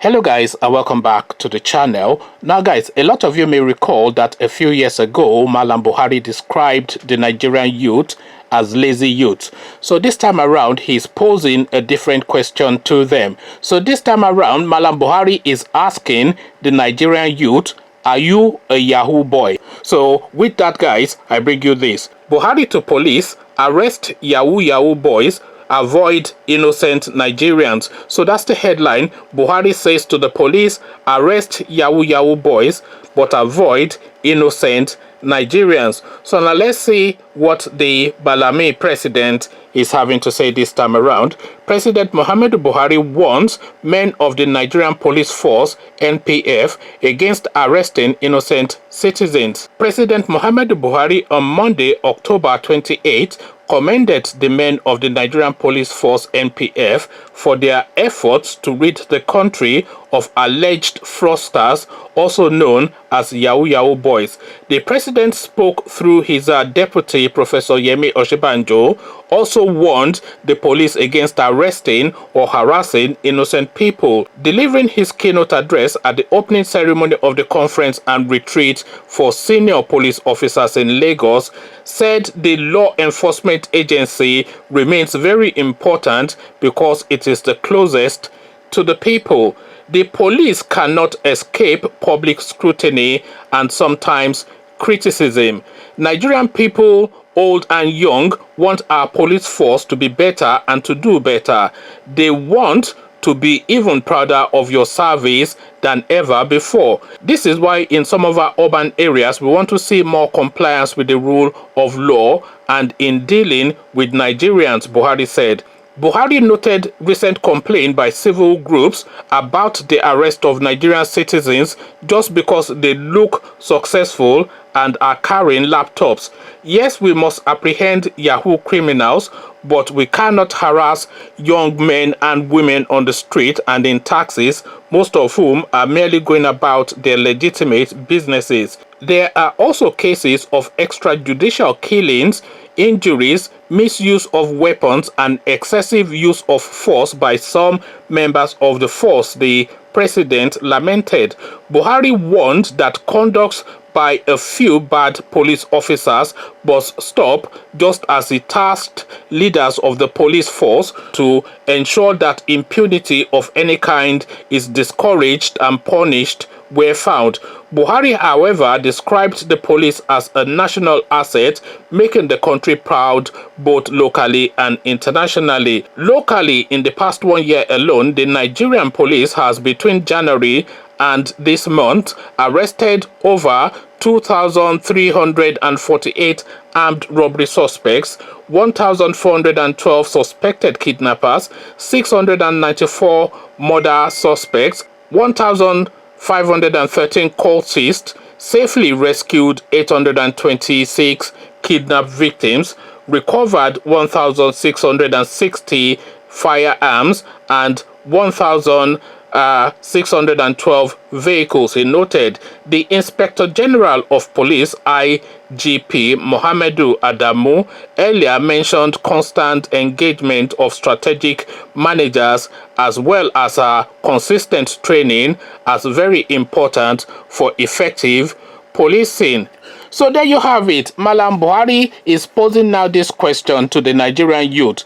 Hello guys and welcome back to the channel. Now guys, a lot of you may recall that a few years ago Malam Buhari described the Nigerian youth as lazy youth. So this time around he's posing a different question to them. So this time around Malam Buhari is asking the Nigerian youth, are you a Yahoo boy? So with that guys, I bring you this. Buhari to police, arrest Yahoo boys, avoid innocent Nigerians. So that's the headline. Buhari says to the police, arrest Yahoo boys, but avoid innocent Nigerians. So now let's see what the Balame president is having to say this time around. President Muhammadu Buhari warns men of the Nigerian Police Force (NPF) against arresting innocent citizens. President Muhammadu Buhari on Monday, October 28, commended the men of the Nigerian Police Force (NPF) for their efforts to rid the country of alleged fraudsters, also known as Yahoo boys. The president spoke through his deputy, Professor Yemi Oshibanjo, also warned the police against arresting or harassing innocent people. Delivering his keynote address at the opening ceremony of the conference and retreat for senior police officers in Lagos, said the law enforcement agency remains very important because it is the closest to the people. The police cannot escape public scrutiny and sometimes criticism. Nigerian people, old and young, want our police force to be better and to do better. They want to be even prouder of your service than ever before. This is why in some of our urban areas we want to see more compliance with the rule of law and in dealing with Nigerians, Buhari said. Buhari noted recent complaint by civil groups about the arrest of Nigerian citizens just because they look successful and are carrying laptops. Yes, we must apprehend Yahoo criminals, but we cannot harass young men and women on the street and in taxis, most of whom are merely going about their legitimate businesses. There are also cases of extrajudicial killings, injuries, misuse of weapons, and excessive use of force by some members of the force, the president lamented. Buhari warned that conduct by a few bad police officers must stop, just as he tasked leaders of the police force to ensure that impunity of any kind is discouraged and punished where found. Buhari, however, described the police as a national asset, making the country proud both locally and internationally. Locally, in the past 1 year alone, the Nigerian police has between January and this month arrested over 2,348 armed robbery suspects, 1,412 suspected kidnappers, 694 murder suspects, 1,513 cultists, safely rescued 826 kidnapped victims, recovered 1,660 firearms and 1,612 vehicles. He noted the Inspector General of Police, IGP Mohamedou Adamu, earlier mentioned constant engagement of strategic managers as well as consistent training as very important for effective policing. So there you have it. Malam Buhari is posing now this question to the Nigerian youth.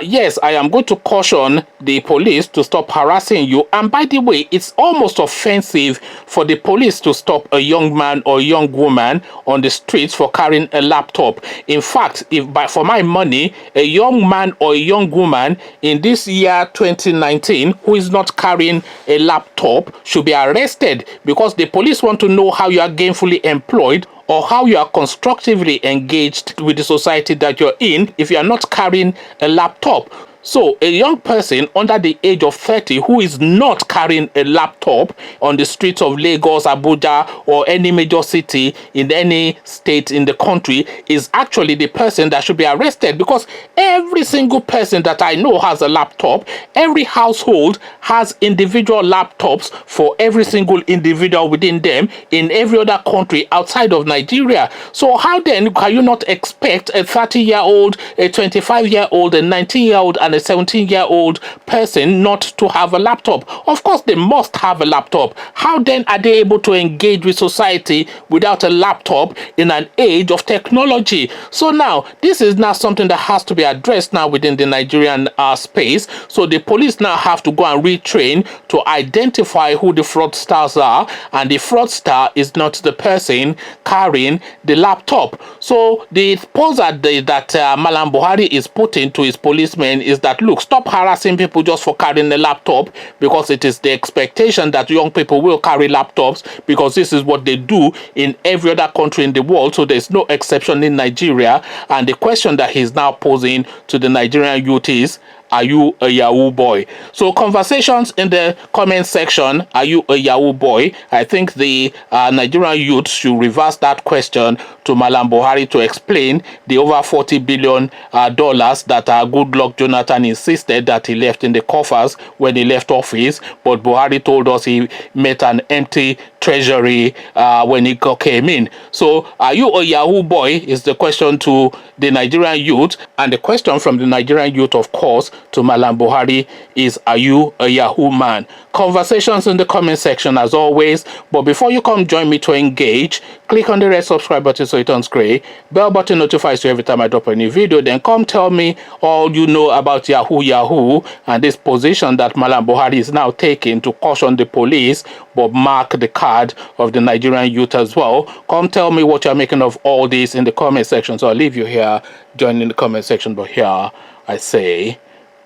Yes, I am going to caution the police to stop harassing you. And by the way, it's almost offensive for the police to stop a young man or young woman on the streets for carrying a laptop. In fact, for my money, a young man or a young woman in this year 2019 who is not carrying a laptop should be arrested, because the police want to know how you are gainfully employed or how you are constructively engaged with the society that you're in if you are not carrying a laptop. So a young person under the age of 30 who is not carrying a laptop on the streets of Lagos, Abuja, or any major city in any state in the country is actually the person that should be arrested, because every single person that I know has a laptop. Every household has individual laptops for every single individual within them in every other country outside of Nigeria. So how then can you not expect a 30-year-old, a 25-year-old, a 19-year-old, and a 17-year-old person not to have a laptop? Of course, they must have a laptop. How then are they able to engage with society without a laptop in an age of technology? So now, this is now something that has to be addressed now within the Nigerian space. So the police now have to go and retrain to identify who the fraudsters are, and the fraudster is not the person carrying the laptop. So the pose that Malam Buhari is putting to his policemen is that, look, stop harassing people just for carrying a laptop, because it is the expectation that young people will carry laptops, because this is what they do in every other country in the world. So there's no exception in Nigeria. And the question that he's now posing to the Nigerian youth is, are you a Yahoo boy? So conversations in the comment section, are you a Yahoo boy? I think the Nigerian youth should reverse that question to Malam Buhari to explain the over $40 billion that Goodluck Jonathan insisted that he left in the coffers when he left office. But Buhari told us he met an empty treasury when he came in. So are you a Yahoo boy is the question to the Nigerian youth. And the question from the Nigerian youth, of course, to Malam Buhari is, are you a Yahoo man? Conversations in the comment section as always. But before you come join me to engage, click on the red subscribe button so it turns gray. Bell button notifies you every time I drop a new video. Then come tell me all you know about Yahoo and this position that Malam Buhari is now taking to caution the police, but mark the card of the Nigerian youth as well. Come tell me what you're making of all this in the comment section. So I'll leave you here, join in the comment section. But here I say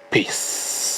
peace.